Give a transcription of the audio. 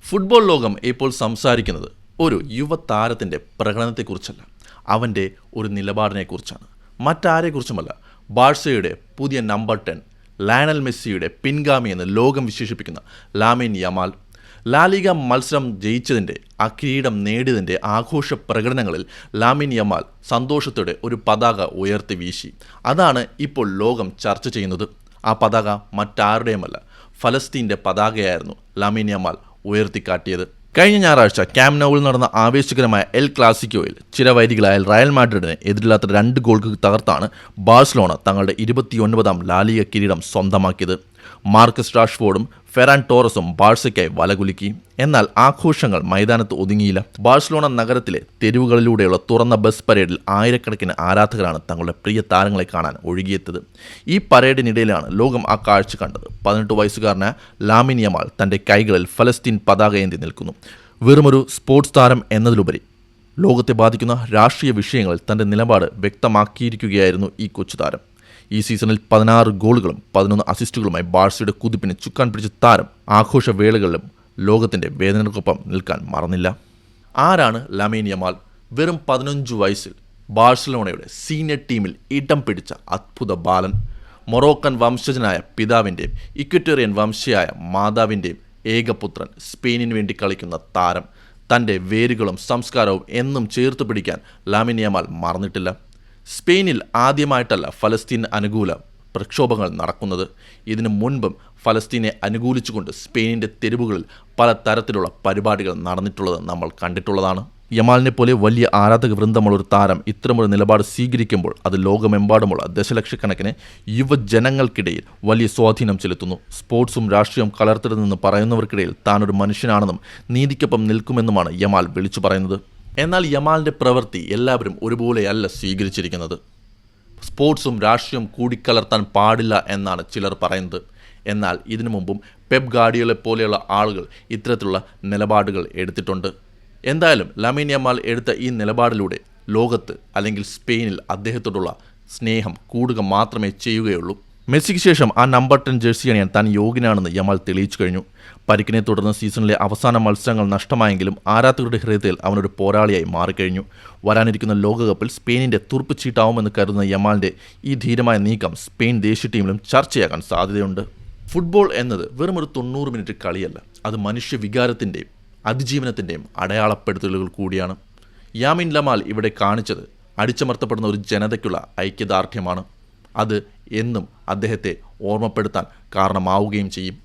Football ലോകം ഇപ്പോൾ സംസാരിക്കുന്നത് ഒരു യുവതാരത്തിൻ്റെ പ്രകടനത്തെക്കുറിച്ചല്ല, അവൻ്റെ ഒരു നിലപാടിനെക്കുറിച്ചാണ്. മറ്റാരെക്കുറിച്ചുമല്ല. ബാഴ്സയുടെ പുതിയ നമ്പർ 10 ലയണൽ മെസ്സിയുടെ പിൻഗാമി എന്ന് ലോകം വിശേഷിപ്പിക്കുന്ന ലാമിൻ യമാൽ ലാലിഗ മത്സരം ജയിച്ചതിൻ്റെ, ആ കിരീടം നേടിയതിൻ്റെ ആഘോഷ പ്രകടനങ്ങളിൽ ലാമിൻ യമാൽ സന്തോഷത്തോടെ ഒരു പതാക ഉയർത്തി വീശി. അതാണ് ഇപ്പോൾ ലോകം ചർച്ച ചെയ്യുന്നത്. ആ പതാക മറ്റാരുടെയുമല്ല, ഫലസ്തീൻ്റെ പതാകയായിരുന്നു ലാമിൻ യമാൽ ഉയർത്തിക്കാട്ടിയത്. കഴിഞ്ഞ ഞായറാഴ്ച ക്യാമ്പ് നൗവിൽ നടന്ന ആവേശകരമായ എൽ ക്ലാസിക്കോയിൽ ചിരവൈരികളായ റയൽ മാഡ്രിഡിനെ എതിരില്ലാത്ത 2 ഗോളുകൾക്ക് തകർത്താണ് ബാഴ്സലോണ തങ്ങളുടെ 29ാം ലാലിഗ കിരീടം സ്വന്തമാക്കിയത്. മാർക്കസ് റാഷ്ഫോർഡും ഫെറാൻ ടോറസും ബാഴ്സയ്ക്കായി വലകുലുക്കി. എന്നാൽ ആഘോഷങ്ങൾ മൈതാനത്ത് ഒതുങ്ങിയില്ല. ബാഴ്സലോണ നഗരത്തിലെ തെരുവുകളിലൂടെയുള്ള തുറന്ന ബസ് പരേഡിൽ ആയിരക്കണക്കിന് ആരാധകരാണ് തങ്ങളുടെ പ്രിയ താരങ്ങളെ കാണാൻ ഒഴുകിയെത്തത്. ഈ പരേഡിനിടയിലാണ് ലോകം ആ കാഴ്ച കണ്ടത്. 18 വയസ്സുകാരനായ ലാമിൻ യമാൽ തൻ്റെ കൈകളിൽ ഫലസ്തീൻ പതാകയേന്തി നിൽക്കുന്നു. വെറുമൊരു സ്പോർട്സ് താരം എന്നതിലുപരി ലോകത്തെ ബാധിക്കുന്ന രാഷ്ട്രീയ വിഷയങ്ങളിൽ തൻ്റെ നിലപാട് വ്യക്തമാക്കിയിരിക്കുകയായിരുന്നു ഈ കൊച്ചുതാരം. ഈ സീസണിൽ 16 ഗോളുകളും 11 അസിസ്റ്റുകളുമായി ബാഴ്സയുടെ കുതിപ്പിന് ചുക്കാൻ പിടിച്ച താരം ആഘോഷവേളകളിലും ലോകത്തിൻ്റെ വേദനകൾക്കൊപ്പം നിൽക്കാൻ മറന്നില്ല. ആരാണ് ലാമിൻ യമാൽ? വെറും 15 വയസ്സിൽ ബാഴ്സലോണയുടെ സീനിയർ ടീമിൽ ഇടം പിടിച്ച അത്ഭുത ബാലൻ. മൊറോക്കൻ വംശജനായ പിതാവിൻ്റെയും ഇക്വറ്റോറിയൻ വംശയായ മാതാവിൻ്റെയും ഏകപുത്രൻ. സ്പെയിനിന് വേണ്ടി കളിക്കുന്ന താരം. തൻ്റെ വേരുകളും സംസ്കാരവും എന്നും ചേർത്ത് പിടിക്കാൻ ലാമിൻ യമാൽ മറന്നിട്ടില്ല. സ്പെയിനിൽ ആദ്യമായിട്ടല്ല ഫലസ്തീൻ അനുകൂല പ്രക്ഷോഭങ്ങൾ നടക്കുന്നത്. ഇതിനു മുൻപും ഫലസ്തീനെ അനുകൂലിച്ചുകൊണ്ട് സ്പെയിനിൻ്റെ തെരുവുകളിൽ പല തരത്തിലുള്ള പരിപാടികൾ നടന്നിട്ടുള്ളത് നമ്മൾ കണ്ടിട്ടുള്ളതാണ്. യമാലിനെ പോലെ വലിയ ആരാധക വൃന്ദമുള്ളൊരു താരം ഇത്തരമൊരു നിലപാട് സ്വീകരിക്കുമ്പോൾ അത് ലോകമെമ്പാടുമുള്ള ദശലക്ഷക്കണക്കിന് യുവജനങ്ങൾക്കിടയിൽ വലിയ സ്വാധീനം ചെലുത്തുന്നു. സ്പോർട്സും രാഷ്ട്രീയവും കലർത്തരുതെന്ന് പറയുന്നവർക്കിടയിൽ താനൊരു മനുഷ്യനാണെന്നും നീതിക്കൊപ്പം നിൽക്കുമെന്നുമാണ് യമാൽ വിളിച്ചു പറയുന്നത്. എന്നാൽ യമാലിൻ്റെ പ്രവൃത്തി എല്ലാവരും ഒരുപോലെയല്ല സ്വീകരിച്ചിരിക്കുന്നത്. സ്പോർട്സും രാഷ്ട്രീയവും കൂടിക്കലർത്താൻ പാടില്ല എന്നാണ് ചിലർ പറയുന്നത്. എന്നാൽ ഇതിനു മുമ്പും പെപ് ഗാർഡിയോളെ പോലെയുള്ള ആളുകൾ ഇത്തരത്തിലുള്ള നിലപാടുകൾ എടുത്തിട്ടുണ്ട്. എന്തായാലും ലാമിൻ യമാൽ എടുത്ത ഈ നിലപാടിലൂടെ ലോകത്ത് അല്ലെങ്കിൽ സ്പെയിനിൽ അദ്ദേഹത്തോടുള്ള സ്നേഹം കൂടുക മാത്രമേ ചെയ്യുകയുള്ളൂ. മെസ്സിക്ക് ശേഷം ആ നമ്പർ 10 ജേഴ്സി അണിയാൻ താൻ യോഗ്യനാണെന്ന് യമാൽ തെളിയിച്ചു കഴിഞ്ഞു. പരിക്കിനെ തുടർന്ന് സീസണിലെ അവസാന മത്സരങ്ങൾ നഷ്ടമായെങ്കിലും ആരാധകരുടെ ഹൃദയത്തിൽ അവനൊരു പോരാളിയായി മാറിക്കഴിഞ്ഞു. വരാനിരിക്കുന്ന ലോകകപ്പിൽ സ്പെയിനിൻ്റെ തുറുപ്പ് ചീട്ടാവുമെന്ന് കരുതുന്ന യമാലിൻ്റെ ഈ ധീരമായ നീക്കം സ്പെയിൻ ദേശീയ ടീമിലും ചർച്ചയാകാൻ സാധ്യതയുണ്ട്. ഫുട്ബോൾ എന്നത് വെറുമൊരു 90 മിനിറ്റ് കളിയല്ല, അത് മനുഷ്യ വികാരത്തിൻ്റെയും അതിജീവനത്തിൻ്റെയും അടയാളപ്പെടുത്തലുകൾ കൂടിയാണ്. ലാമിൻ യമാൽ ഇവിടെ കാണിച്ചത് അടിച്ചമർത്തപ്പെടുന്ന ഒരു ജനതയ്ക്കുള്ള ഐക്യദാർഢ്യമാണ്. അത് എന്നും അദ്ദേഹത്തെ ഓർമ്മപ്പെടുത്താൻ കാരണമാവുകയും ചെയ്യും.